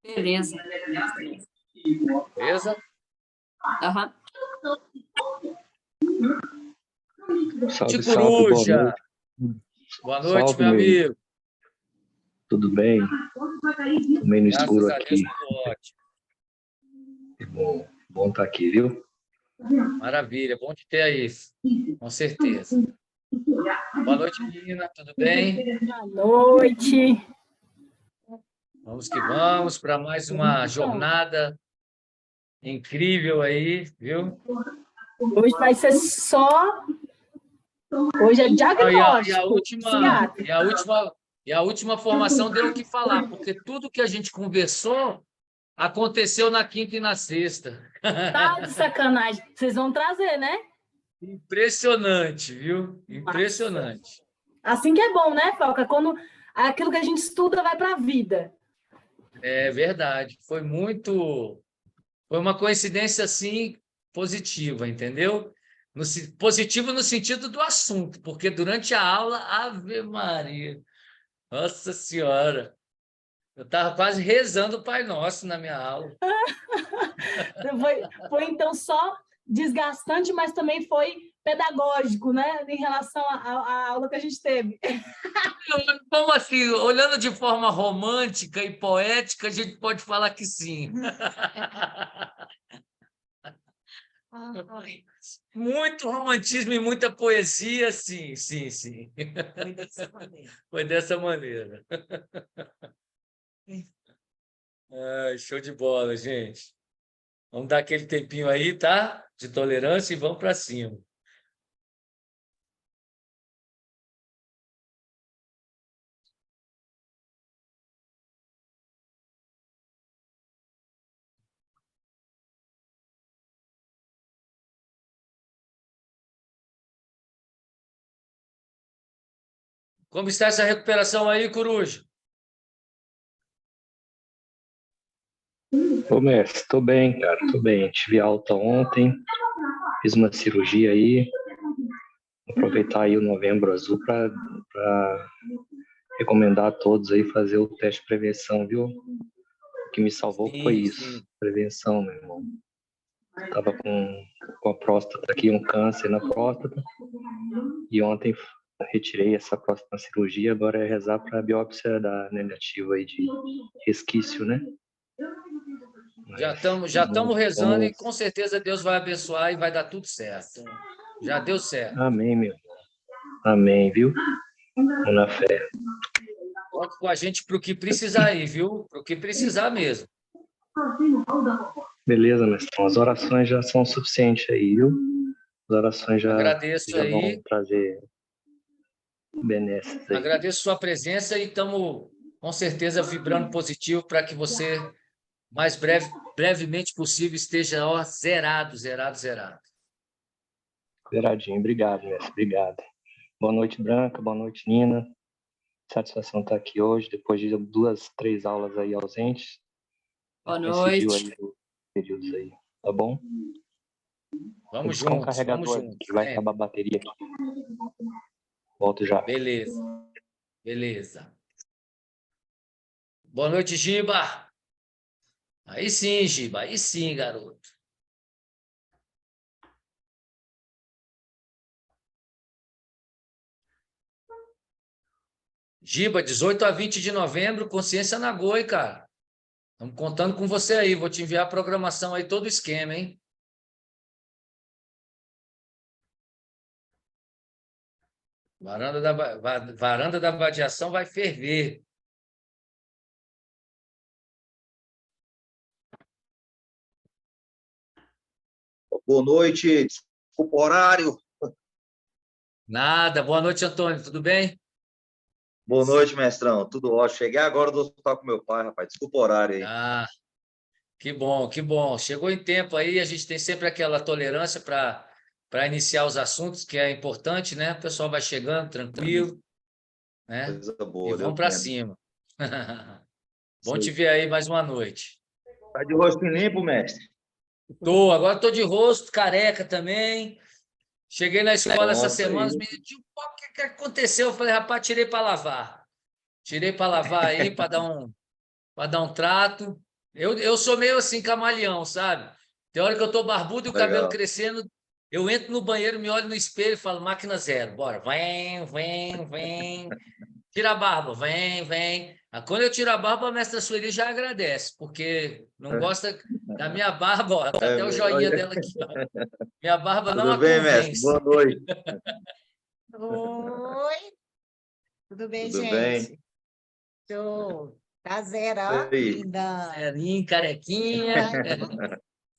Beleza. Beleza? Aham. Salve, salve, boa Coruja! noite. Boa noite, Salve, meu meu amigo. Tudo bem? Tomei no escuro Graças a aqui. Deus, tudo ótimo. Que bom estar aqui, viu? Maravilha, bom te ter aí, com certeza. Boa noite, Nina, tudo bem? Boa noite. Vamos que vamos para mais uma jornada incrível aí, viu? Hoje vai ser só. Hoje é Ah, diagnóstico psiquiátrico. e a última formação deu o que falar, porque tudo que a gente conversou aconteceu na quinta e na sexta. Tá de sacanagem. Vocês vão trazer, né? Impressionante, viu? Impressionante. Assim que é bom, né, Foca? Quando aquilo que a gente estuda vai para a vida. É verdade. Foi uma coincidência assim positiva, entendeu? Positivo no sentido do assunto, porque durante a aula, Ave Maria, Nossa Senhora, eu estava quase rezando o Pai Nosso na minha aula. Foi então só desgastante, mas também foi pedagógico, né? Em relação à aula que a gente teve. Como assim? Olhando de forma romântica e poética, a gente pode falar que sim. Muito romantismo e muita poesia, sim, sim, sim. Foi dessa maneira. Foi dessa maneira. Ai, show de bola, gente. Vamos dar aquele tempinho aí, tá? De tolerância e vamos para cima. Como está essa recuperação aí, Coruja? Ô, mestre, tô bem, cara, tô bem. Tive alta ontem, fiz uma cirurgia aí. Aproveitar aí o Novembro Azul para recomendar a todos aí fazer o teste de prevenção, viu? O que me salvou foi isso, Sim. prevenção, meu irmão. Tava com a próstata aqui, um câncer na próstata, e ontem retirei essa próstata na cirurgia, agora é rezar para a biópsia da negativa aí de resquício, né? Já estamos rezando e com certeza Deus vai abençoar e vai dar tudo certo. Já deu certo. Amém, meu irmão. Amém, viu? Vamos na fé. Conta com a gente para o que precisar aí, viu? Para o que precisar mesmo. Beleza, mestrão. As orações já são suficientes aí, viu? As orações já Agradeço aí. vão trazer benesses aí. Agradeço sua presença e estamos com certeza vibrando positivo para que você mais brevemente possível esteja zerado. Zeradinho. Obrigado, mestre. Obrigado. Boa noite, Branca. Boa noite, Nina. Satisfação estar aqui hoje, depois de 2, 3 aulas aí ausentes. Boa Coincidiu noite. aí os períodos aí, tá bom? Vamos buscar um juntos, carregador vamos juntos. que vai acabar a bateria aqui. Volto já. Beleza. Boa noite, Giba. Aí sim, Giba. Aí sim, garoto. Giba, 18 a 20 de novembro, Consciência na Goi, cara. Estamos contando com você aí. Vou te enviar a programação aí, todo o esquema, hein? Varanda da Vadiação vai ferver. Boa noite, desculpa o horário. Nada. Boa noite, Antônio. Tudo bem? Boa noite, mestrão. Tudo ótimo. Cheguei agora do hospital com meu pai, rapaz. Desculpa o horário aí. Ah, que bom, que bom. Chegou em tempo aí, a gente tem sempre aquela tolerância para iniciar os assuntos, que é importante, né? O pessoal vai chegando tranquilo, né? Coisa E boa, vamos Deus para querendo. cima. Bom te ver aí mais uma noite. Tá de rosto limpo, mestre? Agora estou de rosto, careca também. Cheguei na escola essa semana, os meninos, tio, pô, o que aconteceu? Eu falei, rapaz, tirei para lavar. Tirei para lavar aí, para dar um trato. Eu sou meio assim, camaleão, sabe? Tem hora que eu estou barbudo e o cabelo Legal. crescendo, eu entro no banheiro, me olho no espelho e falo, máquina zero, bora. Vem, vem, vem. Tira a barba, vem, vem. Quando eu tiro a barba, a mestra Sueli já agradece, porque não gosta da minha barba, ó, tá até o joinha dela aqui, ó. Minha barba não Tudo a bem, mestre? convence. Boa noite. Oi, tudo bem, Tudo bem? gente? Show. Tá zero, ó, E aí? linda. Zerinho, carequinha.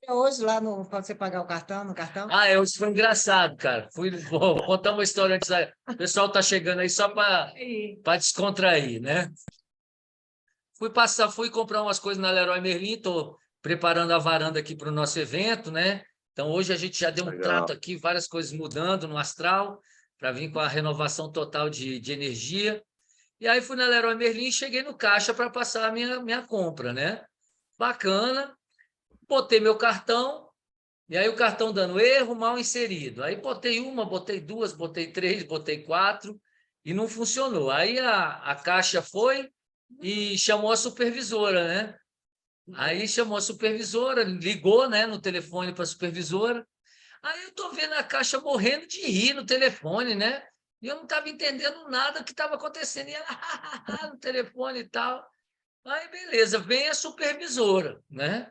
Hoje lá no, para você pagar o cartão, no cartão? Isso foi engraçado, cara. Vou contar uma história antes. O pessoal tá chegando aí só para descontrair, né? Fui comprar umas coisas na Leroy Merlin, estou preparando a varanda aqui para o nosso evento, né? Então, hoje a gente já deu um Legal. trato aqui, várias coisas mudando no astral, para vir com a renovação total de energia. E aí fui na Leroy Merlin e cheguei no caixa para passar a minha compra, né? Bacana. Botei meu cartão, e aí o cartão dando erro, mal inserido. Aí botei uma, botei duas, botei três, botei quatro, e não funcionou. Aí a caixa foi e chamou a supervisora, né? Aí chamou a supervisora, ligou, né, no telefone para a supervisora. Aí eu estou vendo a caixa morrendo de rir no telefone, né? E eu não estava entendendo nada que estava acontecendo. E ela no telefone e tal. Aí, beleza, vem a supervisora, né?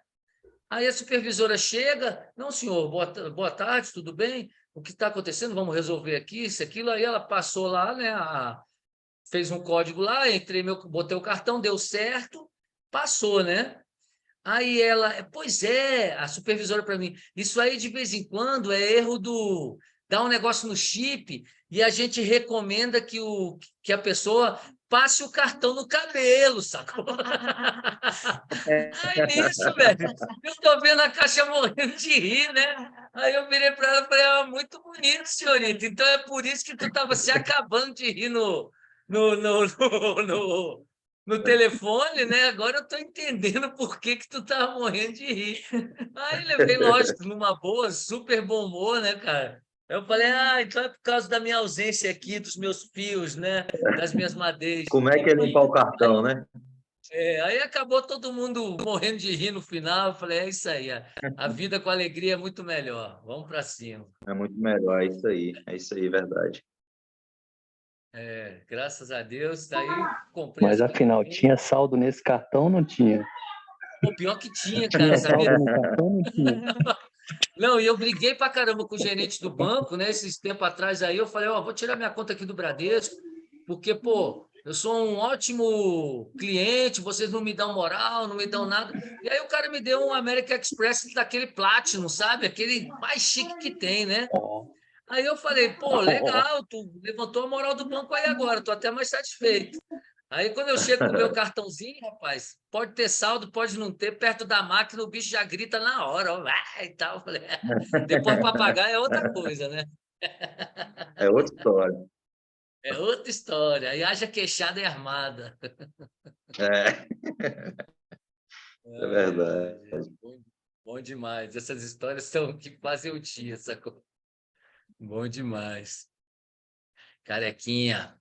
Aí a supervisora chega, não, senhor, boa tarde, tudo bem? O que está acontecendo? Vamos resolver aqui, isso, aquilo. Aí ela passou lá, né? Fez um código lá, botei o cartão, deu certo, passou, né? Aí ela, pois é, a supervisora para mim, isso aí de vez em quando é erro dá um negócio no chip e a gente recomenda que a pessoa passe o cartão no cabelo, sacou? Aí nisso, velho, eu tô vendo a caixa morrendo de rir, né? Aí eu virei para ela e falei, muito bonito, senhorita, então é por isso que tu estava se acabando de rir no, no, no, no, no telefone, né? Agora eu estou entendendo por que tu estava morrendo de rir. Aí levei, lógico, numa boa, super bom humor, né, cara? Eu falei, então é por causa da minha ausência aqui, dos meus fios, né? Das minhas madeixas. Como é que é limpar o cartão, né? Aí acabou todo mundo morrendo de rir no final. Eu falei, é isso aí, a vida com alegria é muito melhor. Vamos para cima. É muito melhor, é isso aí, verdade. Graças a Deus, daí comprei Mas as afinal, coisas. tinha saldo nesse cartão ou não tinha? Pô, pior que tinha, Tinha cara, saldo sabia? no cartão ou não tinha? Não, e eu briguei pra caramba com o gerente do banco, né? Esses tempos atrás aí, eu falei, vou tirar minha conta aqui do Bradesco, porque, pô, eu sou um ótimo cliente, vocês não me dão moral, não me dão nada. E aí o cara me deu um American Express daquele Platinum, sabe? Aquele mais chique que tem, né? Ó, Aí eu falei, pô, legal, tu levantou a moral do banco aí agora, tô até mais satisfeito. Aí, quando eu chego com o meu cartãozinho, rapaz, pode ter saldo, pode não ter, perto da máquina, o bicho já grita na hora, ó, e tal. Eu falei, depois para pagar é outra coisa, né? É outra história. É outra história. Aí haja queixada e armada. É, é verdade. Gente, bom demais. Essas histórias são que fazem o dia, sacou? Bom demais. Carequinha.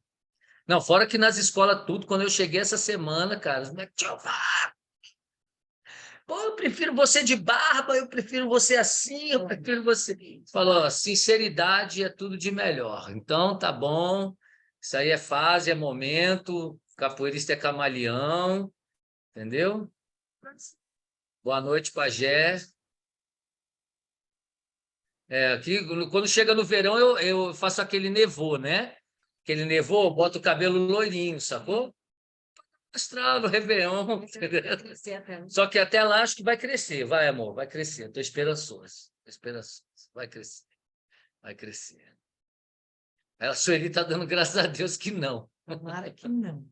Não, fora que nas escolas tudo, quando eu cheguei essa semana, cara, os moleques, tio, pô, eu prefiro você de barba, eu prefiro você assim, eu prefiro você. Falou, sinceridade é tudo de melhor. Então, tá bom, isso aí é fase, é momento, capoeirista é camaleão, entendeu? Boa noite, pajé. Aqui, quando chega no verão, eu faço aquele nevô, né? Aquele nevô, eu boto o cabelo loirinho, sacou? Astral, no Réveillon, entendeu? Só que até lá acho que vai crescer, vai, amor, vai crescer. Estou esperançoso, vai crescer, vai crescer. A Sueli está dando graças a Deus que não. Tomara que não.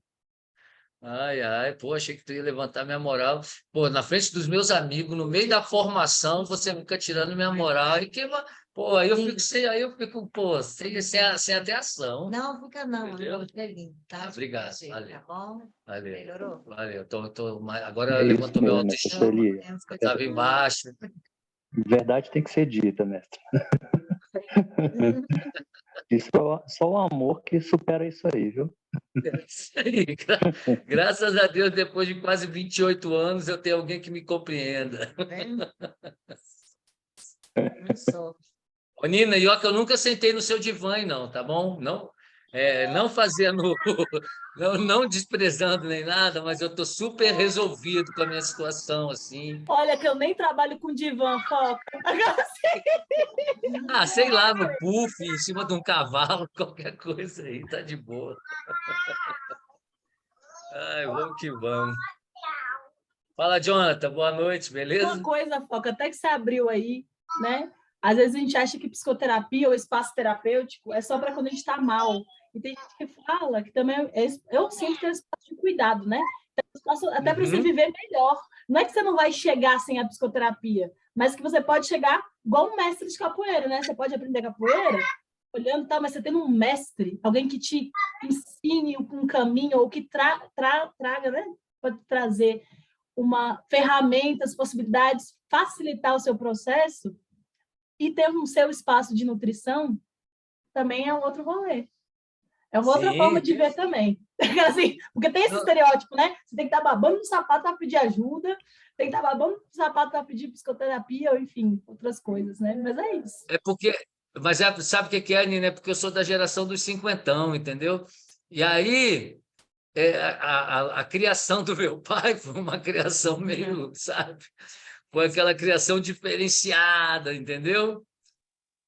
Ai, pô, achei que tu ia levantar minha moral. Pô, na frente dos meus amigos, no meio da formação, você fica tirando minha moral. Pô, pô, sem até ação. Não, fica não, Entendeu? é lindo, tá? Obrigado, Tá valeu. bom? Valeu, Melhorou? valeu. Agora é isso levantou meu mesmo, mestre autoestima. Sueli. Temos que Estava embaixo. Verdade tem que ser dita, mestre. Isso só o amor que supera isso aí, viu? Isso aí, graças a Deus, depois de quase 28 anos, eu tenho alguém que me compreenda. Vendo? Não sou. Ô, Nina, e ó, que eu nunca sentei no seu divã, não, tá bom? Não, não fazendo, não desprezando nem nada, mas eu estou super resolvido com a minha situação, assim. Olha que eu nem trabalho com divã, Foca. Ah, sei lá, no puff, em cima de um cavalo, qualquer coisa aí, tá de boa. Ai, vamos que vamos. Fala, Jonathan, boa noite, Uma beleza? coisa, Foca, até que você abriu aí, né? Às vezes a gente acha que psicoterapia ou espaço terapêutico é só para quando a gente está mal. E tem gente que fala que também eu sinto que é um espaço de cuidado, né? Espaço até para você Uhum. viver melhor. Não é que você não vai chegar sem a psicoterapia, mas que você pode chegar igual um mestre de capoeira, né? Você pode aprender capoeira olhando e tal, mas você tendo um mestre, alguém que te ensine um caminho ou que traga, né? Pode trazer uma ferramentas, possibilidades, facilitar o seu processo e ter um seu espaço de nutrição também é um outro rolê. É uma outra forma Sim. de ver também. Assim, porque tem esse Não. estereótipo, né? Você tem que estar babando no sapato para pedir ajuda, tem que estar babando no sapato para pedir psicoterapia, ou enfim, outras coisas, né? Mas é isso. É porque, mas sabe o que é, Nina? É porque eu sou da geração dos cinquentão, entendeu? E aí, a criação do meu pai foi uma criação meio, sabe? Foi aquela criação diferenciada, entendeu?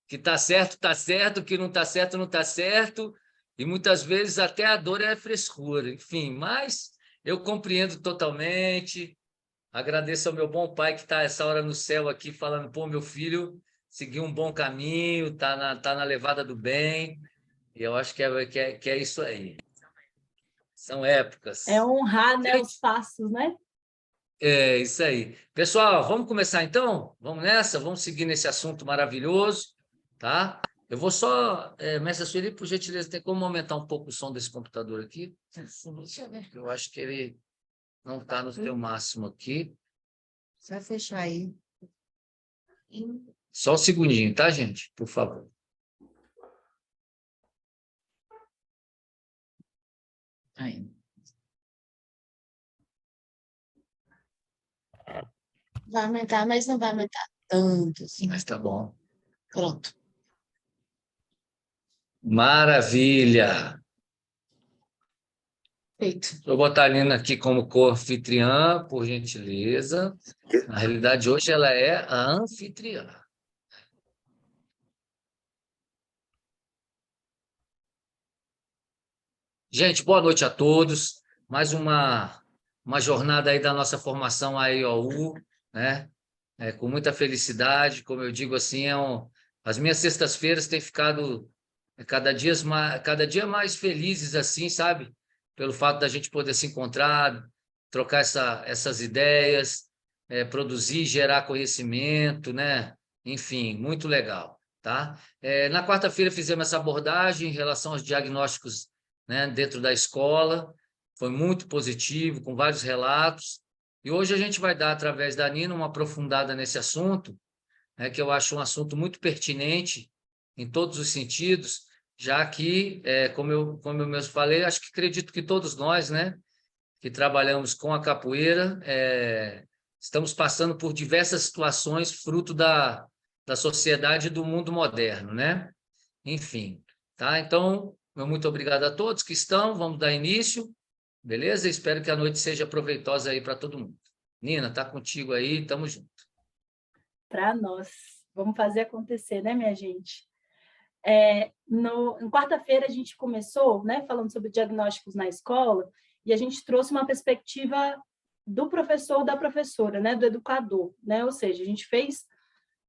Que tá certo, que não tá certo, não tá certo, e muitas vezes até a dor é frescura, enfim, mas eu compreendo totalmente, agradeço ao meu bom pai que está essa hora no céu aqui falando, pô, meu filho seguiu um bom caminho, tá na levada do bem, e eu acho que é isso aí. São épocas. É honrar, né, Gente, os passos, né? é isso aí. Pessoal, vamos começar então? Vamos nessa? Vamos seguir nesse assunto maravilhoso, tá? Eu vou só, mestre Sueli, por gentileza, tem como aumentar um pouco o som desse computador aqui? Deixa eu ver. Eu acho que ele não está no seu máximo aqui. Você vai fechar aí. Só um segundinho, tá, gente? Por favor. Aí. Vai aumentar, mas não vai aumentar tanto assim. Mas tá bom. Pronto. Maravilha! Feito. Vou botar a Nina aqui como co-anfitriã, por gentileza. Na realidade, hoje ela é a anfitriã. Gente, boa noite a todos. Mais uma jornada aí da nossa formação à EOU, né? Com muita felicidade, como eu digo assim, as minhas sextas-feiras têm ficado cada dia mais felizes assim, sabe? Pelo fato da gente poder se encontrar, trocar essas ideias, produzir, gerar conhecimento, né? Enfim, muito legal, tá? Na quarta-feira fizemos essa abordagem em relação aos diagnósticos, né, dentro da escola, foi muito positivo, com vários relatos, e hoje a gente vai dar, através da Nina, uma aprofundada nesse assunto, né, que eu acho um assunto muito pertinente em todos os sentidos, já que, como eu mesmo falei, acho que acredito que todos nós, né, que trabalhamos com a capoeira, estamos passando por diversas situações fruto da sociedade e do mundo moderno, né? Enfim, tá? Então, meu muito obrigado a todos que estão, vamos dar início, beleza? Espero que a noite seja proveitosa aí para todo mundo. Nina, tá contigo aí, tamo junto. Para nós. Vamos fazer acontecer, né, minha gente? Em quarta-feira a gente começou, né, falando sobre diagnósticos na escola, e a gente trouxe uma perspectiva do professor, da professora, né, do educador, né? Ou seja,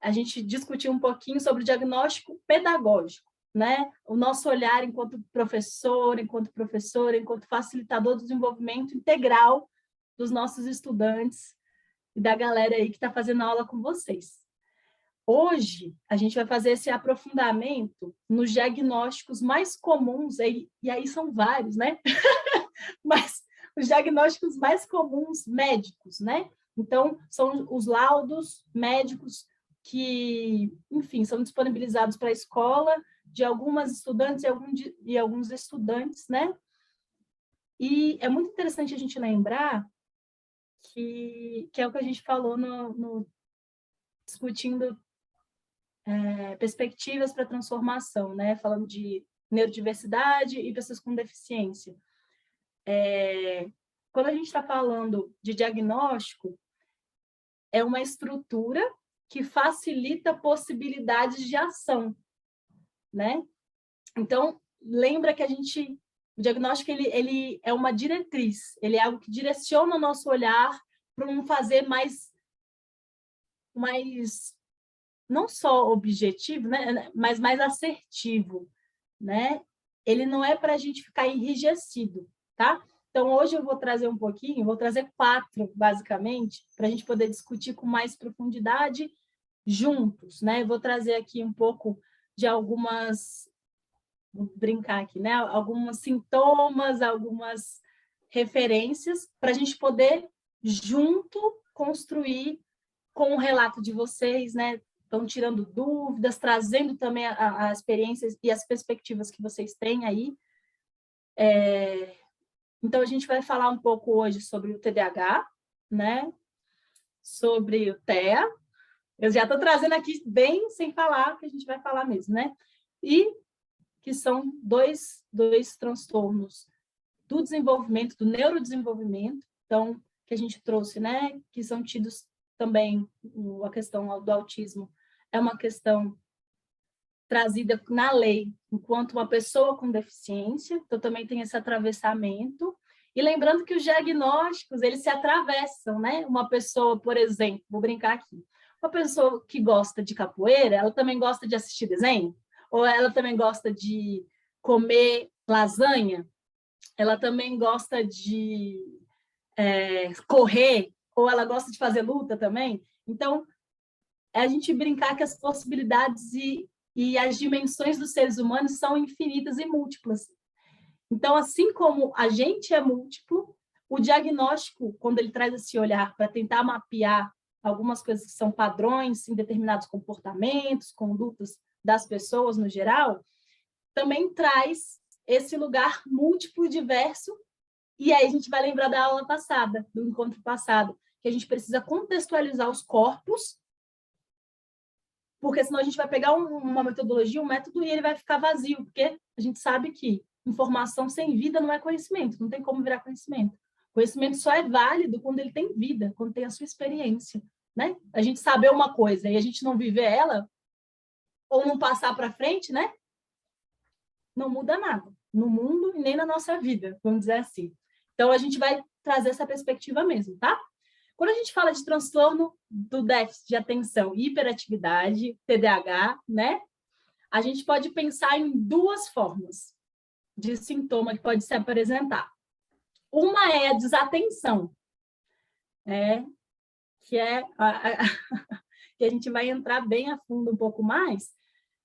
a gente discutiu um pouquinho sobre o diagnóstico pedagógico, né? O nosso olhar enquanto professor, enquanto professora, enquanto facilitador do desenvolvimento integral dos nossos estudantes e da galera aí que está fazendo aula com vocês. Hoje, a gente vai fazer esse aprofundamento nos diagnósticos mais comuns, e aí são vários, né? Mas os diagnósticos mais comuns médicos, né? Então, são os laudos médicos que, enfim, são disponibilizados para a escola de algumas estudantes e alguns estudantes, né? E é muito interessante a gente lembrar que é o que a gente falou discutindo perspectivas para transformação, né? Falando de neurodiversidade e pessoas com deficiência. Quando a gente está falando de diagnóstico, é uma estrutura que facilita possibilidades de ação, né? Então, lembra que o diagnóstico ele é uma diretriz, ele é algo que direciona o nosso olhar para um fazer mais não só objetivo, né, mas mais assertivo, né? Ele não é para a gente ficar enrijecido, tá? Então, hoje eu vou trazer vou trazer 4, basicamente, para a gente poder discutir com mais profundidade juntos, né? Vou trazer aqui um pouco de vou brincar aqui, né? Alguns sintomas, algumas referências, para a gente poder, junto, construir com o relato de vocês, né? Estão tirando dúvidas, trazendo também as experiências e as perspectivas que vocês têm aí. Então, a gente vai falar um pouco hoje sobre o TDAH, né? Sobre o TEA. Eu já estou trazendo aqui bem sem falar, que a gente vai falar mesmo, né? E que são dois transtornos do desenvolvimento, do neurodesenvolvimento, então, que a gente trouxe, né? Que são tidos também, a questão do autismo é uma questão trazida na lei enquanto uma pessoa com deficiência, então também tem esse atravessamento. E lembrando que os diagnósticos, eles se atravessam, né? Uma pessoa, por exemplo, vou brincar aqui, uma pessoa que gosta de capoeira, ela também gosta de assistir desenho? Ou ela também gosta de comer lasanha? Ela também gosta de correr? Ou ela gosta de fazer luta também? Então, é a gente brincar que as possibilidades e as dimensões dos seres humanos são infinitas e múltiplas. Então, assim como a gente é múltiplo, o diagnóstico, quando ele traz esse olhar para tentar mapear algumas coisas que são padrões em determinados comportamentos, condutas das pessoas no geral, também traz esse lugar múltiplo e diverso. E aí a gente vai lembrar da aula passada, do encontro passado, que a gente precisa contextualizar os corpos, porque senão a gente vai pegar uma metodologia, um método, e ele vai ficar vazio, porque a gente sabe que informação sem vida não é conhecimento, não tem como virar conhecimento. Conhecimento só é válido quando ele tem vida, quando tem a sua experiência, né? A gente saber uma coisa e a gente não viver ela, ou não passar para frente, né? Não muda nada no mundo e nem na nossa vida, vamos dizer assim. Então, a gente vai trazer essa perspectiva mesmo, tá? Quando a gente fala de transtorno do déficit de atenção e hiperatividade, TDAH, né? A gente pode pensar em 2 formas de sintoma que pode se apresentar. Uma é a desatenção, que que a gente vai entrar bem a fundo um pouco mais,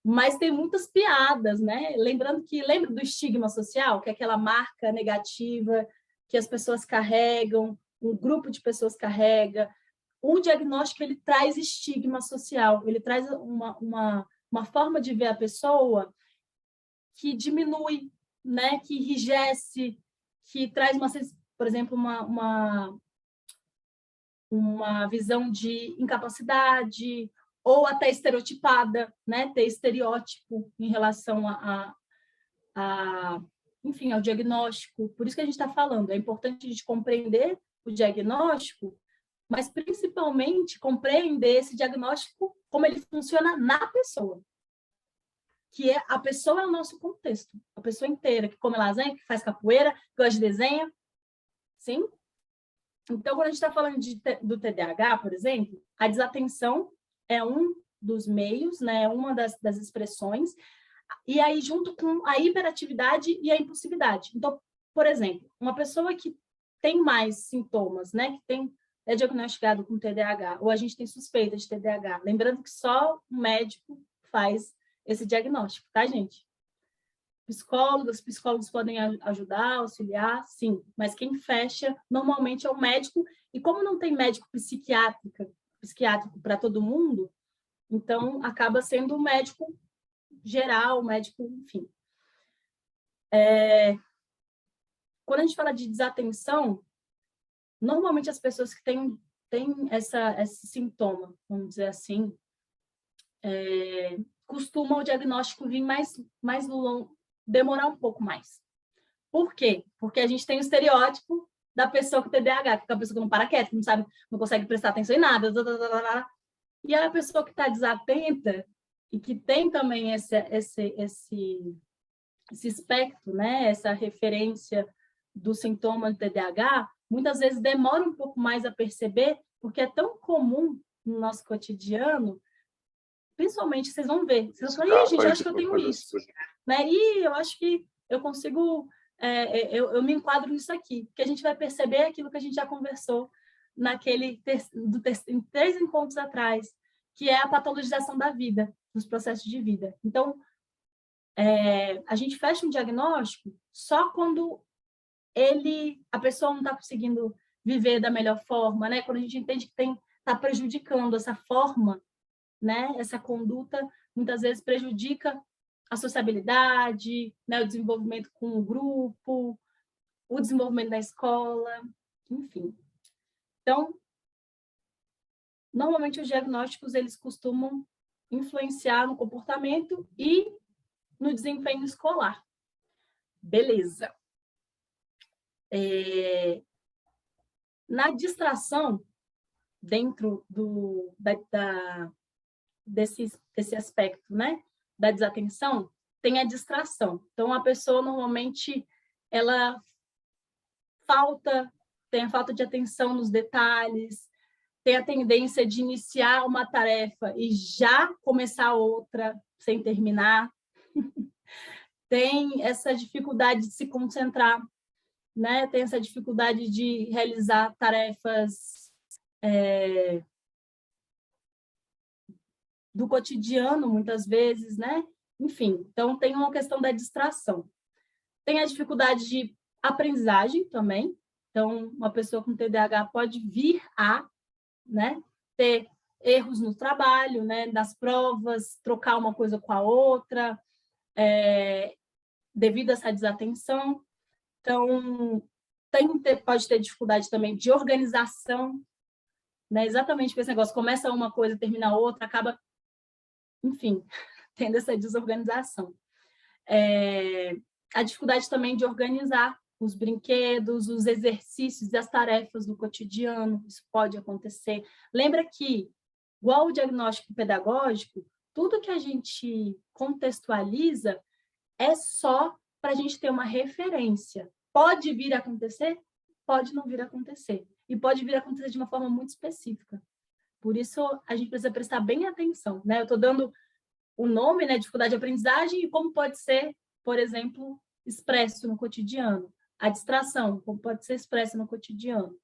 mas tem muitas piadas, né? Lembra do estigma social, que é aquela marca negativa que as pessoas carregam, um grupo de pessoas carrega. O diagnóstico, ele traz estigma social, ele traz uma forma de ver a pessoa que diminui, né? Que enrijece, que traz, por exemplo, uma visão de incapacidade, ou até estereotipada, né? Ter estereótipo em relação enfim, ao diagnóstico. Por isso que a gente está falando, é importante a gente compreender o diagnóstico, mas principalmente compreender esse diagnóstico, como ele funciona na pessoa. Que a pessoa é o nosso contexto, a pessoa inteira, que come lasanha, que faz capoeira, que gosta de desenho, sim? Então, quando a gente está falando do TDAH, por exemplo, a desatenção é um dos meios, né? Uma das expressões, e aí junto com a hiperatividade e a impulsividade. Então, por exemplo, uma pessoa que tem mais sintomas, né? Que é diagnosticado com TDAH, ou a gente tem suspeita de TDAH, lembrando que só o médico faz esse diagnóstico, tá, gente? Psicólogos podem ajudar, auxiliar, sim, mas quem fecha normalmente é o médico, e como não tem médico psiquiátrico para todo mundo, Então, acaba sendo um médico geral, médico, enfim. Quando a gente fala de desatenção, normalmente as pessoas que têm esse sintoma, vamos dizer assim, costuma o diagnóstico vir mais longo, demorar um pouco mais. Por quê? Porque a gente tem o estereótipo da pessoa com TDAH, que é a pessoa que não para quieta, que não sabe, não consegue prestar atenção em nada, e a pessoa que está desatenta e que tem também esse espectro, né? Essa referência do sintoma do TDAH, muitas vezes demora um pouco mais a perceber, porque é tão comum no nosso cotidiano, principalmente, vocês vão ver, vocês vão falar, gente, eu acho que eu tenho isso, né? E eu acho que eu consigo, eu me enquadro nisso aqui, porque a gente vai perceber aquilo que a gente já conversou em 3 encontros atrás, que é a patologização da vida, dos processos de vida. Então, a gente fecha um diagnóstico só quando a pessoa não está conseguindo viver da melhor forma, né? Quando a gente entende que está prejudicando essa forma, né? Essa conduta, muitas vezes prejudica a sociabilidade, né? O desenvolvimento com o grupo, o desenvolvimento da escola, enfim. Então, normalmente os diagnósticos, eles costumam influenciar no comportamento e no desempenho escolar. Beleza. Na distração, dentro desse aspecto, né, da desatenção, tem a distração. Então, a pessoa, normalmente, ela tem a falta de atenção nos detalhes, tem a tendência de iniciar uma tarefa e já começar outra sem terminar. Tem essa dificuldade de se concentrar, né? Tem essa dificuldade de realizar tarefas do cotidiano, muitas vezes, né? Enfim, então tem uma questão da distração. Tem a dificuldade de aprendizagem também. Então, uma pessoa com TDAH pode vir a, né, ter erros no trabalho, né, nas provas, trocar uma coisa com a outra, devido a essa desatenção. Então, pode ter dificuldade também de organização, né? Exatamente com esse negócio, começa uma coisa, termina outra, acaba, enfim, tendo essa desorganização. A dificuldade também de organizar os brinquedos, os exercícios e as tarefas do cotidiano, isso pode acontecer. Lembra que, igual o diagnóstico pedagógico, tudo que a gente contextualiza é só para a gente ter uma referência. Pode vir a acontecer? Pode não vir a acontecer. E pode vir a acontecer de uma forma muito específica. Por isso, a gente precisa prestar bem atenção, né? Eu estou dando o nome, né, dificuldade de aprendizagem, e como pode ser, por exemplo, expresso no cotidiano. A distração, como pode ser expressa no cotidiano.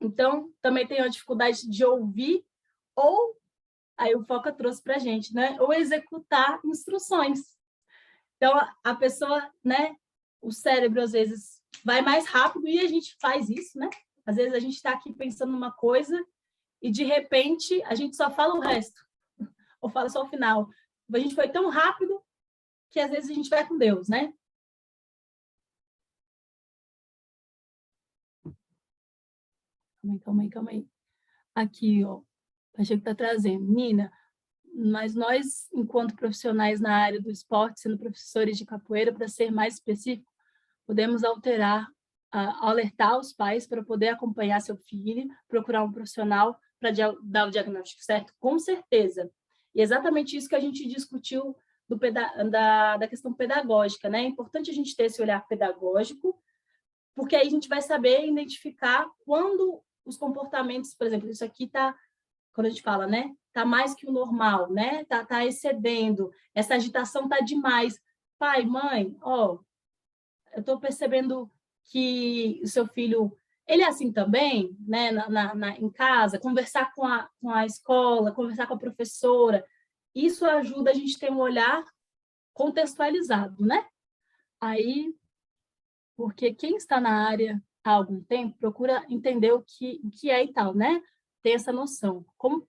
Então, também tem a dificuldade de ouvir, ou, aí o Foca trouxe para a gente, né? Ou executar instruções. Então, a pessoa, né? O cérebro, às vezes, vai mais rápido e a gente faz isso, né? Às vezes, a gente está aqui pensando numa coisa e, de repente, a gente só fala o resto. Ou fala só o final. A gente foi tão rápido que, às vezes, a gente vai com Deus, né? Calma aí. Aqui, ó. Achei que está trazendo. Nina, mas nós, enquanto profissionais na área do esporte, sendo professores de capoeira, para ser mais específico, podemos alertar os pais para poder acompanhar seu filho, procurar um profissional para dar o diagnóstico certo, com certeza. E é exatamente isso que a gente discutiu da questão pedagógica, né? É importante a gente ter esse olhar pedagógico, porque aí a gente vai saber identificar quando os comportamentos, por exemplo, isso aqui está, quando a gente fala, né? Está mais que o normal, né? Tá excedendo, essa agitação está demais. Pai, mãe, ó, eu estou percebendo que o seu filho, ele é assim também, né? Em casa, conversar com a escola, conversar com a professora, isso ajuda a gente a ter um olhar contextualizado, né? Aí, porque quem está na área há algum tempo procura entender o que é e tal, né? Ter essa noção. Como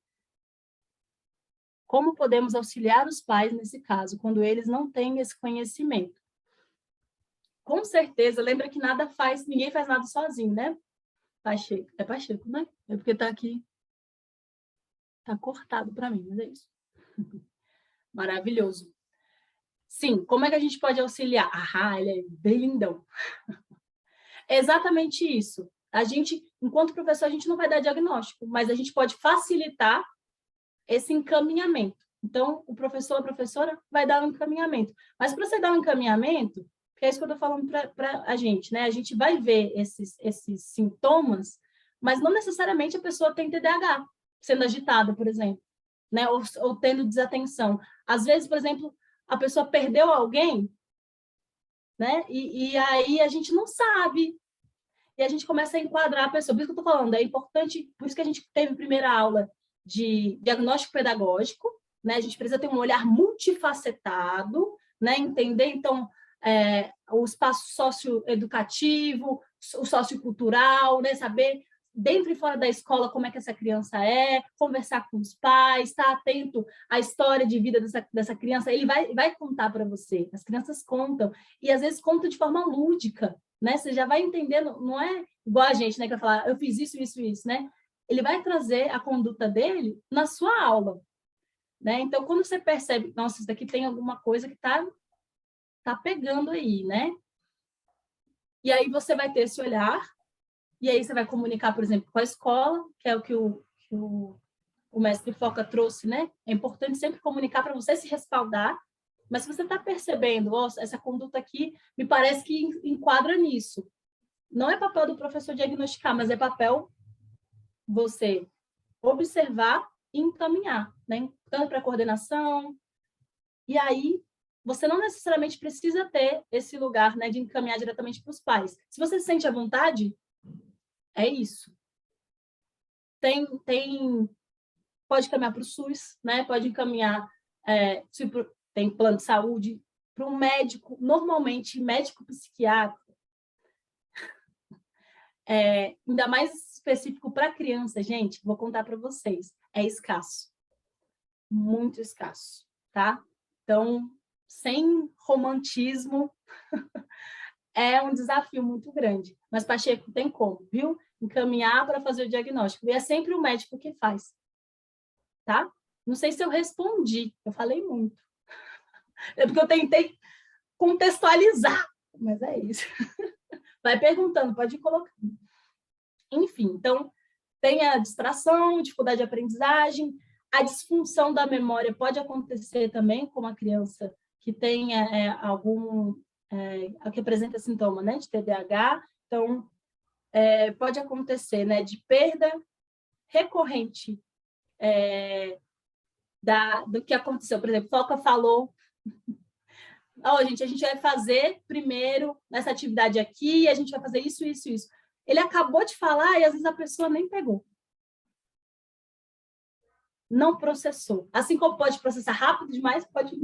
Como podemos auxiliar os pais nesse caso, quando eles não têm esse conhecimento? Com certeza, lembra que ninguém faz nada sozinho, né? Pacheco, é Pacheco, né? É porque tá aqui, tá cortado para mim, mas é isso. Maravilhoso. Sim, como é que a gente pode auxiliar? Ah, ele é bem lindão. É exatamente isso. A gente, enquanto professor, a gente não vai dar diagnóstico, mas a gente pode facilitar esse encaminhamento. Então, o professor, a professora vai dar um encaminhamento. Mas para você dar um encaminhamento, que é isso que eu estou falando para a gente, né? A gente vai ver esses sintomas, mas não necessariamente a pessoa tem TDAH, sendo agitada, por exemplo, né? Ou tendo desatenção. Às vezes, por exemplo, a pessoa perdeu alguém, né? E aí a gente não sabe. E a gente começa a enquadrar a pessoa. Por isso que eu estou falando, é importante, por isso que a gente teve primeira aula de diagnóstico pedagógico, né? A gente precisa ter um olhar multifacetado, né? Entender, então, o espaço socioeducativo, o sociocultural, né? Saber, dentro e fora da escola, como é que essa criança é, conversar com os pais, estar atento à história de vida dessa criança. Ele vai contar para você. As crianças contam, e às vezes contam de forma lúdica, né? Você já vai entendendo, não é igual a gente, né? Que vai falar, eu fiz isso, isso, isso, né? Ele vai trazer a conduta dele na sua aula, né? Então, quando você percebe, nossa, isso daqui tem alguma coisa que tá pegando aí, né? E aí você vai ter esse olhar, e aí você vai comunicar, por exemplo, com a escola, que é o que o mestre Foca trouxe, né? É importante sempre comunicar para você se respaldar, mas se você está percebendo, essa conduta aqui me parece que enquadra nisso. Não é papel do professor diagnosticar, mas é papel você observar e encaminhar, né? Tanto para a coordenação. E aí, você não necessariamente precisa ter esse lugar, né, de encaminhar diretamente para os pais. Se você se sente à vontade, é isso. Pode encaminhar para o SUS, né? Pode encaminhar, se tem plano de saúde, para um médico, normalmente médico psiquiatra, ainda mais específico para criança, gente, vou contar para vocês, é escasso, muito escasso, tá? Então, sem romantismo, é um desafio muito grande. Mas, Pacheco, tem como, viu? Encaminhar para fazer o diagnóstico. E é sempre o médico que faz, tá? Não sei se eu respondi, eu falei muito. É porque eu tentei contextualizar, mas é isso. Vai perguntando, pode ir colocando. Enfim, então, tem a distração, dificuldade de aprendizagem, a disfunção da memória pode acontecer também com uma criança que tenha que apresenta sintoma, né, de TDAH. Então, pode acontecer, né, de perda recorrente do que aconteceu. Por exemplo, Foca falou, gente, a gente vai fazer primeiro nessa atividade aqui, a gente vai fazer isso, isso, isso. Ele acabou de falar e às vezes a pessoa nem pegou. Não processou. Assim como pode processar rápido demais, pode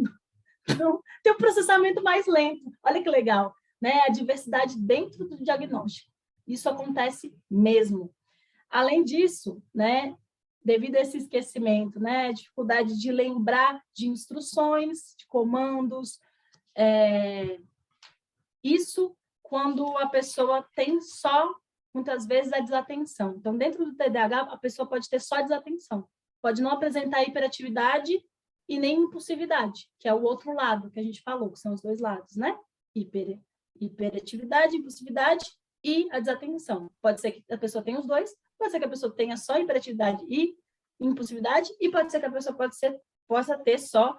não. Tem um processamento mais lento. Olha que legal, né? A diversidade dentro do diagnóstico. Isso acontece mesmo. Além disso, né, devido a esse esquecimento, né, dificuldade de lembrar de instruções, de comandos, isso quando a pessoa tem só, muitas vezes, a desatenção. Então, dentro do TDAH, a pessoa pode ter só desatenção. Pode não apresentar hiperatividade e nem impulsividade, que é o outro lado que a gente falou, que são os dois lados, né? Hiperatividade, impulsividade e a desatenção. Pode ser que a pessoa tenha os dois, pode ser que a pessoa tenha só hiperatividade e impulsividade, e pode ser que a pessoa possa ter só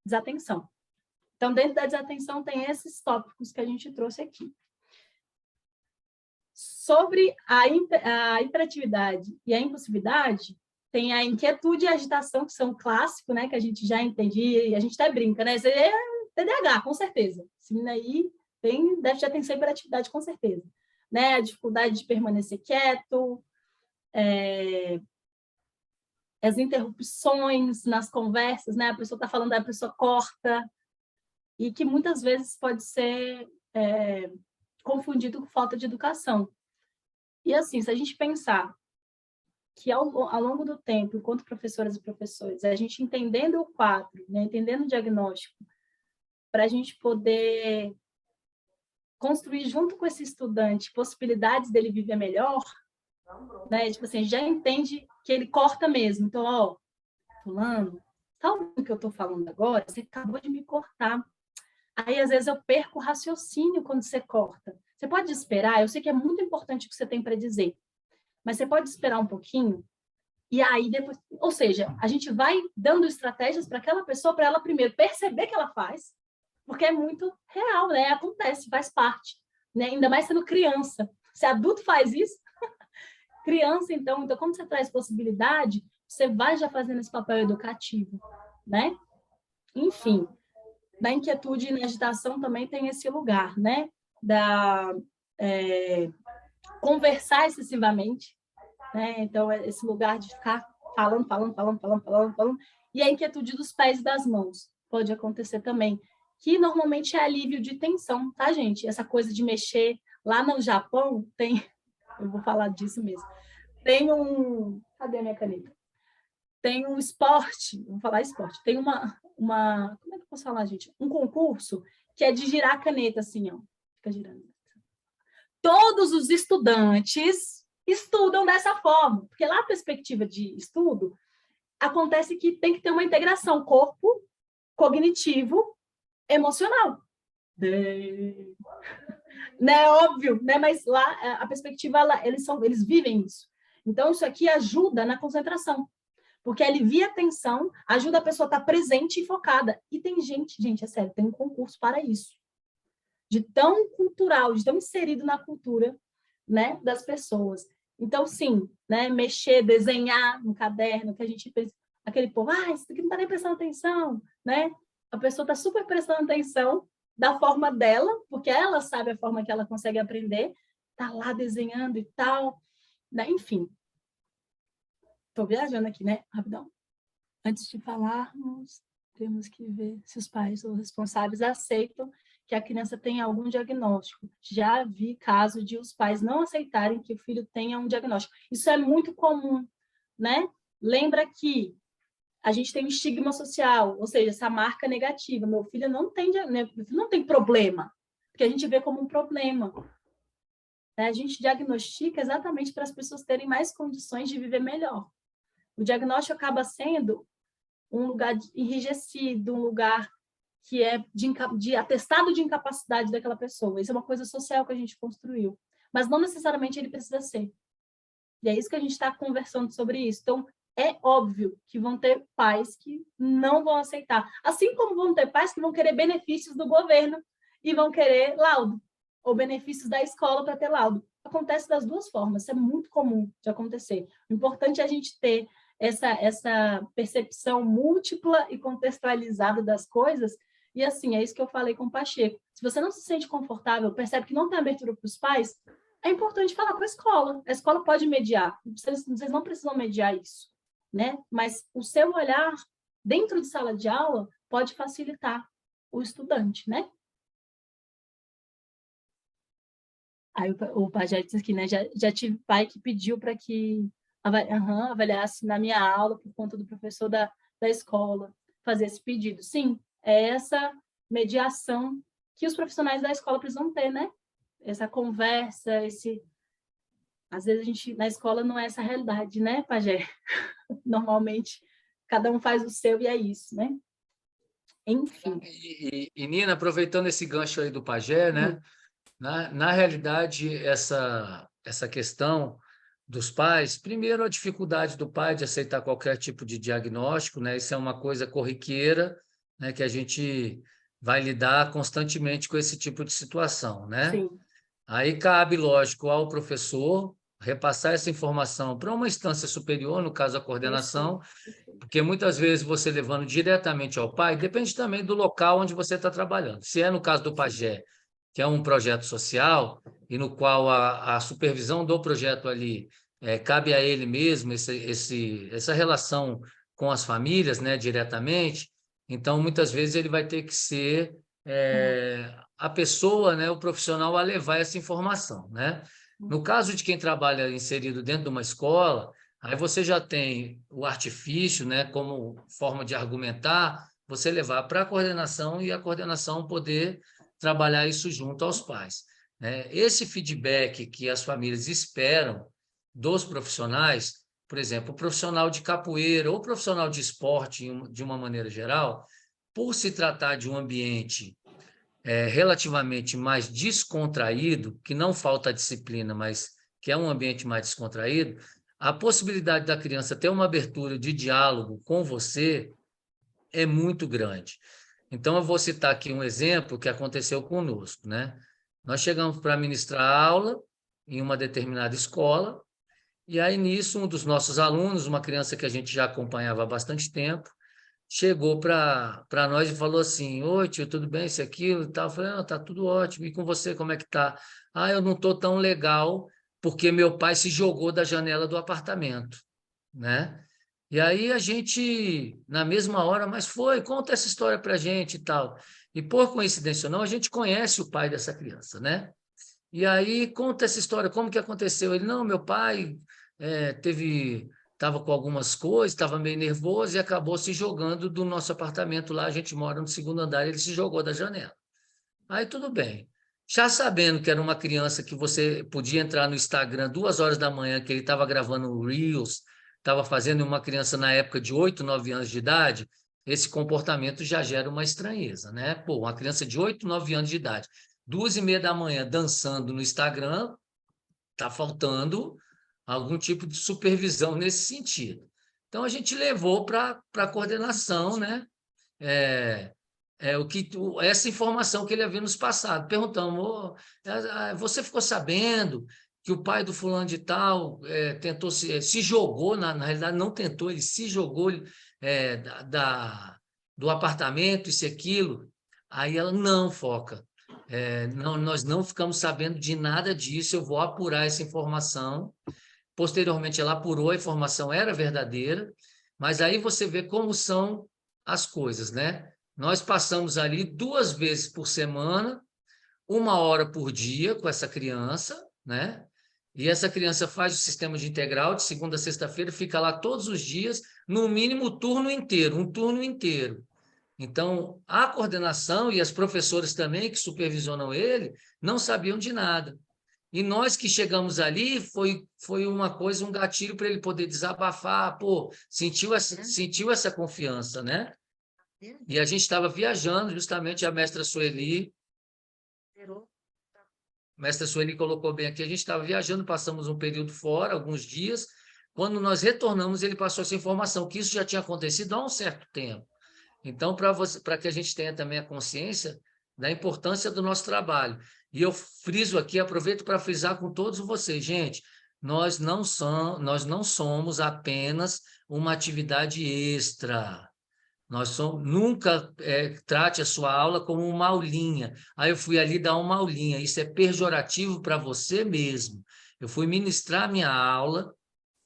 desatenção. Então, dentro da desatenção, tem esses tópicos que a gente trouxe aqui. Sobre a hiperatividade e a impulsividade, tem a inquietude e a agitação, que são clássicos, né, que a gente já entendia, e a gente até brinca, né? Isso é TDAH, com certeza. Esse menino aí tem déficit de atenção e hiperatividade, com certeza. Né? A dificuldade de permanecer quieto, as interrupções nas conversas, né? A pessoa está falando, a pessoa corta, e que muitas vezes pode ser confundido com falta de educação. E assim, se a gente pensar que ao longo do tempo, enquanto professoras e professores, a gente entendendo o quadro, né, entendendo o diagnóstico, para a gente poder construir junto com esse estudante possibilidades dele viver melhor, né? Tipo assim, já entende que ele corta mesmo. Então, ó, fulano, sabe o que eu estou falando agora? Você acabou de me cortar. Aí, às vezes, eu perco o raciocínio quando você corta. Você pode esperar, eu sei que é muito importante o que você tem para dizer, mas você pode esperar um pouquinho, e aí depois... Ou seja, a gente vai dando estratégias para aquela pessoa, para ela primeiro perceber que ela faz, porque é muito real, né? Acontece, faz parte, né? Ainda mais sendo criança. Se adulto faz isso, criança, então, quando você traz possibilidade, você vai já fazendo esse papel educativo, né? Enfim, na inquietude e na agitação também tem esse lugar, né? Conversar excessivamente, né? Então, esse lugar de ficar falando, e a inquietude dos pés e das mãos pode acontecer também, que normalmente é alívio de tensão, tá, gente? Essa coisa de mexer, lá no Japão tem, eu vou falar disso mesmo, tem um, cadê a minha caneta? Tem um esporte, vou falar esporte, tem uma, como é que eu posso falar, gente? Um concurso que é de girar a caneta, assim, ó, fica girando. Todos os estudantes estudam dessa forma, porque lá a perspectiva de estudo acontece que tem que ter uma integração corpo, cognitivo, emocional. Né, óbvio, né? Mas lá a perspectiva, eles vivem isso. Então, isso aqui ajuda na concentração, porque alivia a tensão, ajuda a pessoa a estar presente e focada. E tem gente, é sério, tem um concurso para isso. De tão cultural, de tão inserido na cultura, né, das pessoas. Então, sim, né, mexer, desenhar no caderno, que a gente pensa, aquele povo, isso aqui não está nem prestando atenção, né? A pessoa está super prestando atenção da forma dela, porque ela sabe a forma que ela consegue aprender, está lá desenhando e tal, né? Enfim. Estou viajando aqui, né? Rapidão. Antes de falarmos, temos que ver se os pais ou responsáveis aceitam que a criança tenha algum diagnóstico. Já vi caso de os pais não aceitarem que o filho tenha um diagnóstico. Isso é muito comum, né? Lembra que a gente tem um estigma social, ou seja, essa marca negativa. Meu filho não tem problema, porque a gente vê como um problema. A gente diagnostica exatamente para as pessoas terem mais condições de viver melhor. O diagnóstico acaba sendo um lugar enrijecido, um lugar que é de atestado de incapacidade daquela pessoa. Isso é uma coisa social que a gente construiu. Mas não necessariamente ele precisa ser. E é isso que a gente está conversando sobre isso. Então, é óbvio que vão ter pais que não vão aceitar. Assim como vão ter pais que vão querer benefícios do governo e vão querer laudo, ou benefícios da escola para ter laudo. Acontece das duas formas. Isso é muito comum de acontecer. O importante é a gente ter essa percepção múltipla e contextualizada das coisas. E assim, é isso que eu falei com o Pacheco. Se você não se sente confortável, percebe que não tem abertura para os pais, é importante falar com a escola. A escola pode mediar. Vocês não precisam mediar isso, né? Mas o seu olhar dentro de sala de aula pode facilitar o estudante, né? Aí o Pajé disse aqui, né? Já tive pai que pediu para que avaliasse na minha aula por conta do professor da escola, fazer esse pedido. Sim, é essa mediação que os profissionais da escola precisam ter, né? Essa conversa, às vezes a gente, na escola não é essa realidade, né, Pajé? Normalmente, cada um faz o seu e é isso, né? Enfim. E Nina, aproveitando esse gancho aí do Pajé, né? Na realidade, essa questão dos pais, primeiro a dificuldade do pai de aceitar qualquer tipo de diagnóstico, né? Isso é uma coisa corriqueira, né? Que a gente vai lidar constantemente com esse tipo de situação, né? Sim. Aí cabe, lógico, ao professor repassar essa informação para uma instância superior, no caso a coordenação, porque muitas vezes você levando diretamente ao pai, depende também do local onde você está trabalhando. Se é no caso do Pajé, que é um projeto social, e no qual a supervisão do projeto ali cabe a ele mesmo, essa relação com as famílias, né, diretamente, então, muitas vezes, ele vai ter que ser a pessoa, né, o profissional a levar essa informação, né? No caso de quem trabalha inserido dentro de uma escola, Aí você já tem o artifício, né, como forma de argumentar, você levar para a coordenação e a coordenação poder trabalhar isso junto aos pais, né? Esse feedback que as famílias esperam dos profissionais, por exemplo, o profissional de capoeira ou profissional de esporte, de uma maneira geral, por se tratar de um ambiente relativamente mais descontraído, que não falta disciplina, mas que é um ambiente mais descontraído, a possibilidade da criança ter uma abertura de diálogo com você é muito grande. Então, eu vou citar aqui um exemplo que aconteceu conosco, né? Nós chegamos para ministrar aula em uma determinada escola, e aí, nisso, um dos nossos alunos, uma criança que a gente já acompanhava há bastante tempo, chegou para nós e falou assim: oi, tio, tudo bem, isso, aquilo e tal. Eu falei: não, tá tudo ótimo, e com você, como é que tá? Ah, eu não estou tão legal, porque meu pai se jogou da janela do apartamento, né? E aí a gente, na mesma hora, mas conta essa história para a gente e tal. E por coincidência ou não, a gente conhece o pai dessa criança, né? E aí conta essa história, como que aconteceu? Ele: não, meu pai estava com algumas coisas, estava meio nervoso e acabou se jogando do nosso apartamento lá, a gente mora no segundo andar, ele se jogou da janela. Aí tudo bem. Já sabendo que era uma criança que você podia entrar no Instagram 2 horas da manhã, que ele estava gravando Reels, estava fazendo uma criança na época de 8, 9 anos de idade, esse comportamento já gera uma estranheza, né? Pô, uma criança de 8, 9 anos de idade, 2h30 da manhã dançando no Instagram, está faltando algum tipo de supervisão nesse sentido. Então, a gente levou para a coordenação, né? Essa informação que ele havia nos passado. Perguntamos: você ficou sabendo que o pai do fulano de tal tentou se jogou, na realidade não tentou, ele se jogou do apartamento, isso e aquilo? Aí ela: não, Foca, não, nós não ficamos sabendo de nada disso, eu vou apurar essa informação. Posteriormente, ela apurou, a informação era verdadeira, mas aí você vê como são as coisas, né? Nós passamos ali 2 vezes por semana, 1 hora por dia com essa criança, né? E essa criança faz o sistema de integral de segunda a sexta-feira, fica lá todos os dias, no mínimo um turno inteiro. Então, a coordenação e as professoras também que supervisionam ele não sabiam de nada. E nós que chegamos ali, foi uma coisa, um gatilho para ele poder desabafar, pô, sentiu essa confiança, né? E a gente estava viajando, justamente a mestra Sueli colocou bem aqui, a gente estava viajando, passamos um período fora, alguns dias, quando nós retornamos, ele passou essa informação, que isso já tinha acontecido há um certo tempo. Então, para que a gente tenha também a consciência da importância do nosso trabalho. E eu friso aqui, aproveito para frisar com todos vocês, gente, nós não somos apenas uma atividade extra. Nunca trate a sua aula como uma aulinha. Aí eu fui ali dar uma aulinha, isso é pejorativo para você mesmo. Eu fui ministrar minha aula,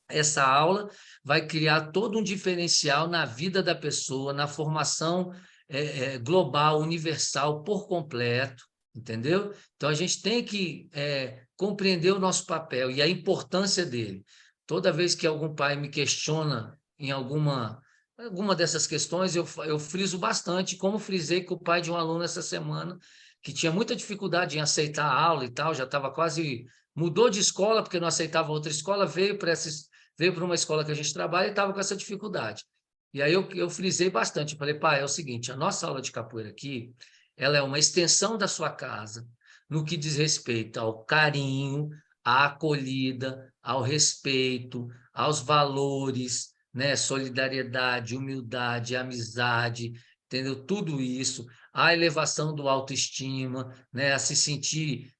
essa aula vai criar todo um diferencial na vida da pessoa, na formação global, universal, por completo, entendeu? Então, a gente tem que compreender o nosso papel e a importância dele. Toda vez que algum pai me questiona em alguma dessas questões, eu friso bastante, como frisei com o pai de um aluno essa semana, que tinha muita dificuldade em aceitar a aula e tal, já estava quase... Mudou de escola, porque não aceitava outra escola, veio para uma escola que a gente trabalha e estava com essa dificuldade. E aí eu frisei bastante, eu falei: pai, é o seguinte, a nossa aula de capoeira aqui, ela é uma extensão da sua casa, no que diz respeito ao carinho, à acolhida, ao respeito, aos valores, né? Solidariedade, humildade, amizade, entendeu? Tudo isso, a elevação do autoestima, né? A se sentir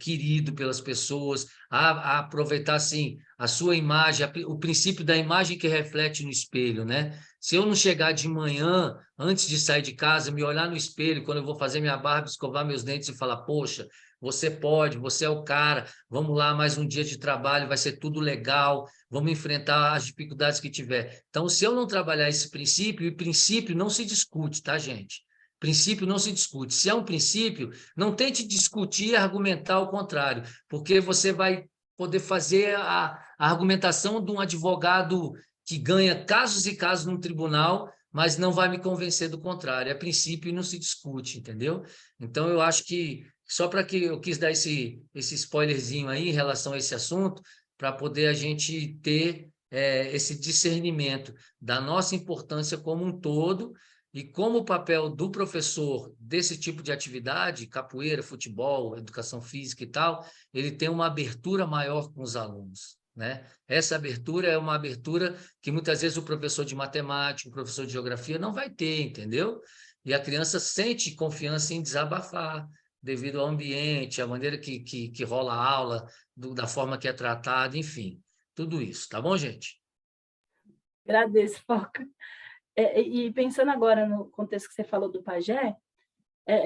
querido pelas pessoas, a aproveitar, assim, a sua imagem, o princípio da imagem que reflete no espelho, né? Se eu não chegar de manhã, antes de sair de casa, me olhar no espelho, quando eu vou fazer minha barba, escovar meus dentes e falar: poxa, você pode, você é o cara, vamos lá, mais um dia de trabalho, vai ser tudo legal, vamos enfrentar as dificuldades que tiver. Então, se eu não trabalhar esse princípio, e princípio não se discute, tá, gente? Princípio não se discute. Se é um princípio, não tente discutir e argumentar o contrário, porque você vai poder fazer a argumentação de um advogado que ganha casos e casos no tribunal, mas não vai me convencer do contrário. A princípio, não se discute, entendeu? Então, eu acho que, só para que eu quis dar esse spoilerzinho aí em relação a esse assunto, para poder a gente ter esse discernimento da nossa importância como um todo e como o papel do professor desse tipo de atividade, capoeira, futebol, educação física e tal, ele tem uma abertura maior com os alunos, né? Essa abertura é uma abertura que muitas vezes o professor de matemática, o professor de geografia não vai ter, entendeu? E a criança sente confiança em desabafar devido ao ambiente, à maneira que rola a aula, da forma que é tratada, enfim, tudo isso. Tá bom, gente? Agradeço, Foca. E pensando agora no contexto que você falou do pajé,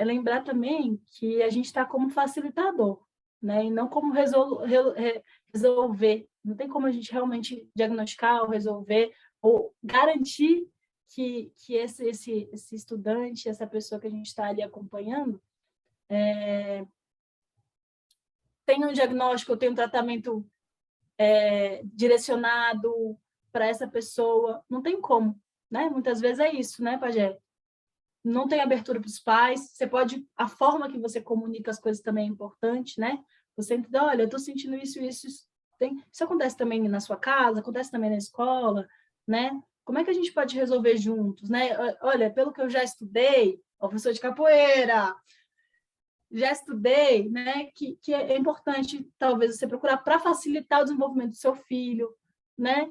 lembrar também que a gente está como facilitador, né? E não como resolver. Não tem como a gente realmente diagnosticar ou resolver ou garantir que esse estudante, essa pessoa que a gente está ali acompanhando, tem um diagnóstico, tem um tratamento direcionado para essa pessoa. Não tem como, né? Muitas vezes é isso, né, Pajé? Não tem abertura para os pais. Você pode... A forma que você comunica as coisas também é importante, né? Você entende, olha, eu estou sentindo isso. Isso acontece também na sua casa, acontece também na escola, né? Como é que a gente pode resolver juntos, né? Olha, pelo que eu já estudei, professor de capoeira, já estudei, né? Que é importante, talvez, você procurar para facilitar o desenvolvimento do seu filho, né?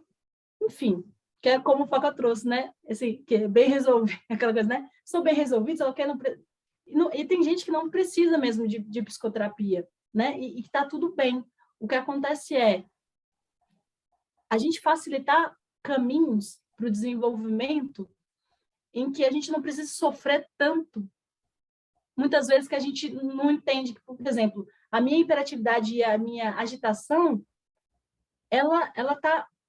Enfim, que é como o Foca trouxe, né? Assim, que é bem resolvido, aquela coisa, né? Sou bem resolvido, só que e tem gente que não precisa mesmo de psicoterapia, né? E que está tudo bem. O que acontece é a gente facilitar caminhos para o desenvolvimento em que a gente não precisa sofrer tanto. Muitas vezes que a gente não entende, por exemplo, a minha hiperatividade e a minha agitação, ela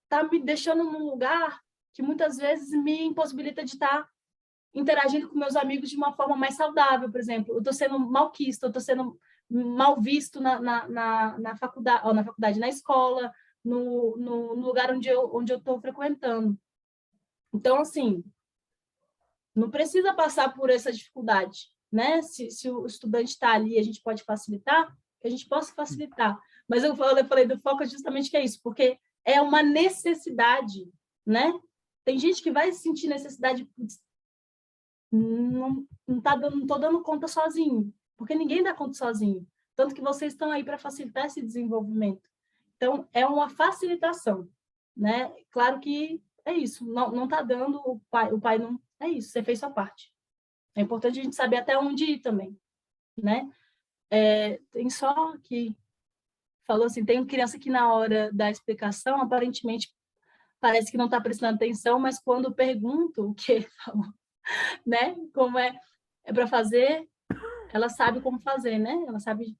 tá me deixando num lugar que muitas vezes me impossibilita de estar interagindo com meus amigos de uma forma mais saudável, por exemplo. Eu estou sendo malquista, eu estou sendo mal visto na faculdade, na escola, no lugar onde eu estou frequentando. Então, assim, não precisa passar por essa dificuldade, né? Se o estudante está ali, a gente pode facilitar, que a gente possa facilitar. Mas eu falei do foco justamente que é isso, porque é uma necessidade, né? Tem gente que vai sentir necessidade, não estou dando conta sozinho, porque ninguém dá conta sozinho. Tanto que vocês estão aí para facilitar esse desenvolvimento. Então, é uma facilitação, né? Claro que é isso, não está dando, o pai não... É isso, você fez sua parte. É importante a gente saber até onde ir também, né? Tem só que... Falou assim, tem criança que na hora da explicação, aparentemente, parece que não está prestando atenção, mas quando pergunto o que falou, né? Como é para fazer, ela sabe como fazer, né? Ela sabe...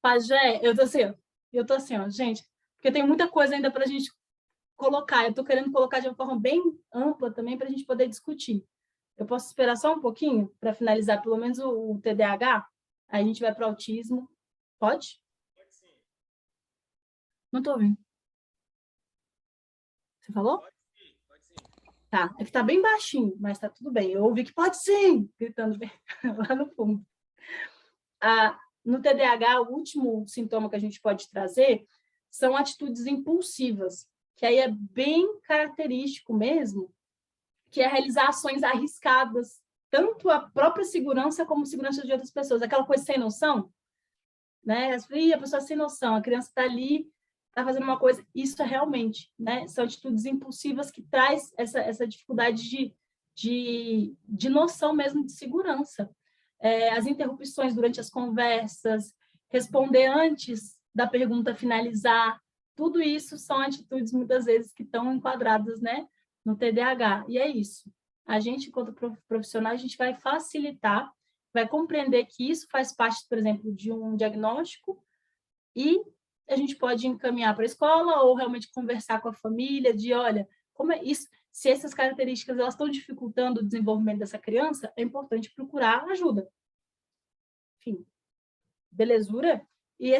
Pajé, eu tô assim, ó, gente, porque tem muita coisa ainda para a gente colocar. Eu estou querendo colocar de uma forma bem ampla também para a gente poder discutir. Eu posso esperar só um pouquinho para finalizar pelo menos o TDAH? Aí a gente vai para o autismo. Pode? Pode sim. Não estou ouvindo. Você falou? Pode sim, pode sim. Tá, é que está bem baixinho, mas está tudo bem. Eu ouvi que pode sim, gritando bem lá no fundo. No TDAH, o último sintoma que a gente pode trazer são atitudes impulsivas, que aí é bem característico mesmo, que é realizar ações arriscadas, tanto a própria segurança como a segurança de outras pessoas. Aquela coisa sem noção, né? A pessoa sem noção, a criança está ali, está fazendo uma coisa, isso é realmente, né? São atitudes impulsivas que traz essa dificuldade de noção mesmo de segurança. As interrupções durante as conversas, responder antes da pergunta finalizar, tudo isso são atitudes, muitas vezes, que estão enquadradas, né, no TDAH. E é isso. A gente, enquanto profissional, a gente vai facilitar, vai compreender que isso faz parte, por exemplo, de um diagnóstico e a gente pode encaminhar para a escola ou realmente conversar com a família de, olha, como é isso? Se essas características elas estão dificultando o desenvolvimento dessa criança, é importante procurar ajuda. Enfim, belezura. E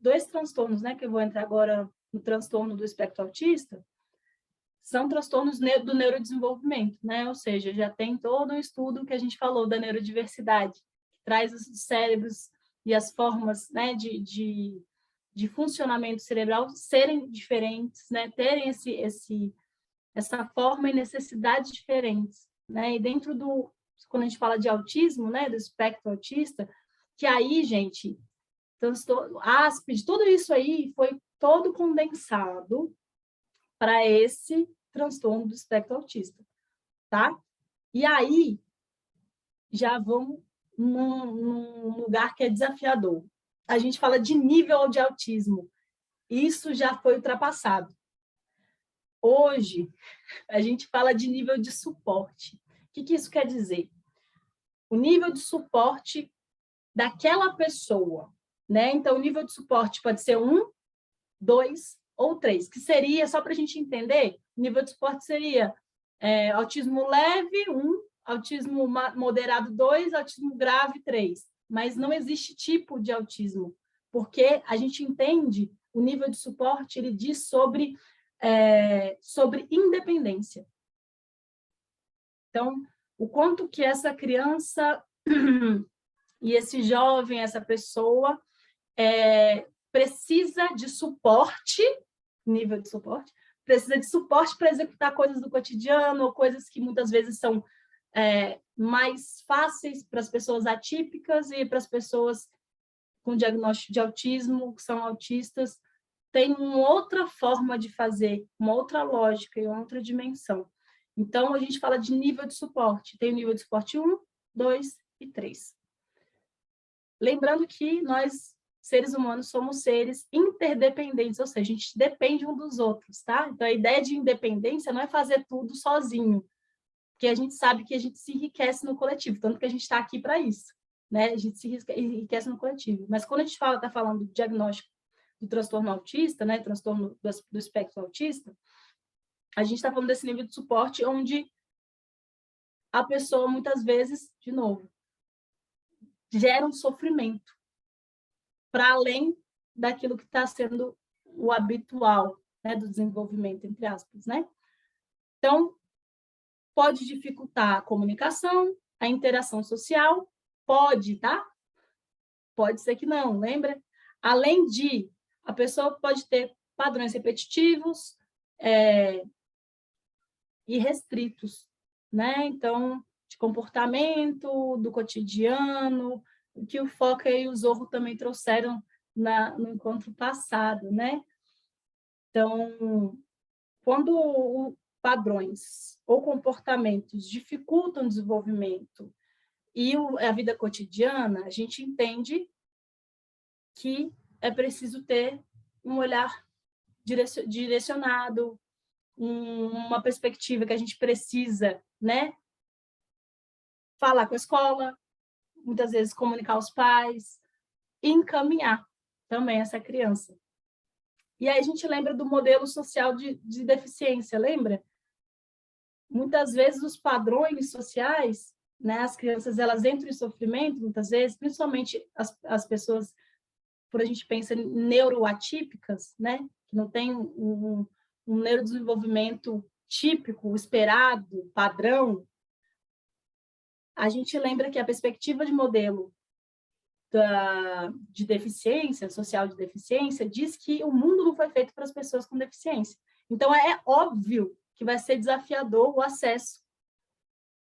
dois transtornos, né, que eu vou entrar agora no transtorno do espectro autista, são transtornos do neurodesenvolvimento, né? Ou seja, já tem todo um estudo que a gente falou da neurodiversidade, que traz os cérebros e as formas, né, de funcionamento cerebral serem diferentes, né? Terem essa forma e necessidades diferentes, né? E dentro quando a gente fala de autismo, né, do espectro autista, que aí, gente, ASP, tudo isso aí foi todo condensado para esse transtorno do espectro autista, tá? E aí, já vamos num lugar que é desafiador. A gente fala de nível de autismo. Isso já foi ultrapassado. Hoje, a gente fala de nível de suporte. O que isso quer dizer? O nível de suporte daquela pessoa, né? Então, o nível de suporte pode ser 1, 2 ou 3, que seria, só para a gente entender, o nível de suporte seria autismo leve, 1, autismo moderado, 2, autismo grave, 3. Mas não existe tipo de autismo, porque a gente entende o nível de suporte, ele diz sobre independência. Então, o quanto que essa criança e esse jovem, essa pessoa, precisa de suporte, nível de suporte, precisa de suporte para executar coisas do cotidiano, ou coisas que muitas vezes são mais fáceis para as pessoas atípicas e para as pessoas com diagnóstico de autismo, que são autistas, tem uma outra forma de fazer, uma outra lógica e outra dimensão. Então, a gente fala de nível de suporte. Tem o nível de suporte 1, 2 e 3. Lembrando que nós, seres humanos, somos seres interdependentes, ou seja, a gente depende um dos outros, tá? Então, a ideia de independência não é fazer tudo sozinho, porque a gente sabe que a gente se enriquece no coletivo, tanto que a gente está aqui para isso, né? A gente se enriquece no coletivo. Mas quando a gente está falando do diagnóstico do transtorno autista, né? Transtorno do espectro autista, a gente está falando desse nível de suporte onde a pessoa, muitas vezes, de novo, gera um sofrimento para além daquilo que está sendo o habitual, né, do desenvolvimento, entre aspas, né? Então, pode dificultar a comunicação, a interação social, pode, tá? Pode ser que não, lembra? Além de, a pessoa pode ter padrões repetitivos e restritos, né? Então, de comportamento, do cotidiano, o que o Foca e o Zorro também trouxeram no encontro passado, né? Então, quando padrões ou comportamentos dificultam o desenvolvimento e a vida cotidiana, a gente entende que é preciso ter um olhar direcionado, uma perspectiva que a gente precisa, né? Falar com a escola, muitas vezes comunicar aos pais, e encaminhar também essa criança. E aí a gente lembra do modelo social de deficiência, lembra? Muitas vezes os padrões sociais, né, as crianças, elas entram em sofrimento, muitas vezes, principalmente as pessoas, por a gente pensa em neuroatípicas, né, que não tem um neurodesenvolvimento típico, esperado, padrão, a gente lembra que a perspectiva de modelo de deficiência, social de deficiência, diz que o mundo não foi feito para as pessoas com deficiência. Então, é óbvio que vai ser desafiador o acesso,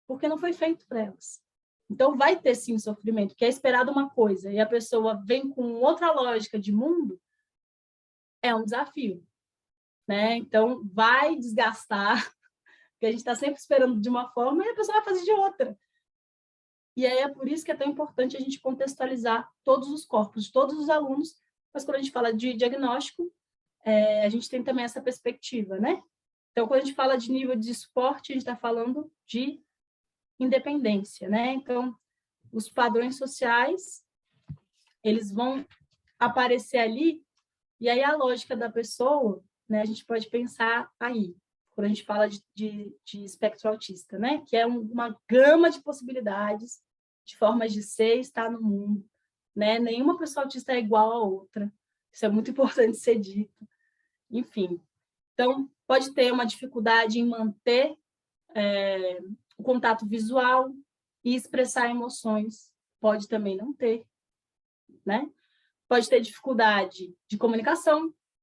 porque não foi feito para elas. Então, vai ter, sim, sofrimento, que é esperado uma coisa, e a pessoa vem com outra lógica de mundo, é um desafio, né? Então, vai desgastar, porque a gente está sempre esperando de uma forma e a pessoa vai fazer de outra. E aí é por isso que é tão importante a gente contextualizar todos os corpos, de todos os alunos, mas quando a gente fala de diagnóstico, a gente tem também essa perspectiva, né? Então, quando a gente fala de nível de suporte, a gente está falando de independência, né? Então, os padrões sociais, eles vão aparecer ali, e aí a lógica da pessoa, né? A gente pode pensar aí, quando a gente fala de espectro autista, né? Que é uma gama de possibilidades, de formas de ser e estar no mundo, né? Nenhuma pessoa autista é igual a outra. Isso é muito importante ser dito. Enfim, então, pode ter uma dificuldade em manter o contato visual e expressar emoções. Pode também não ter, né? Pode ter dificuldade de comunicação,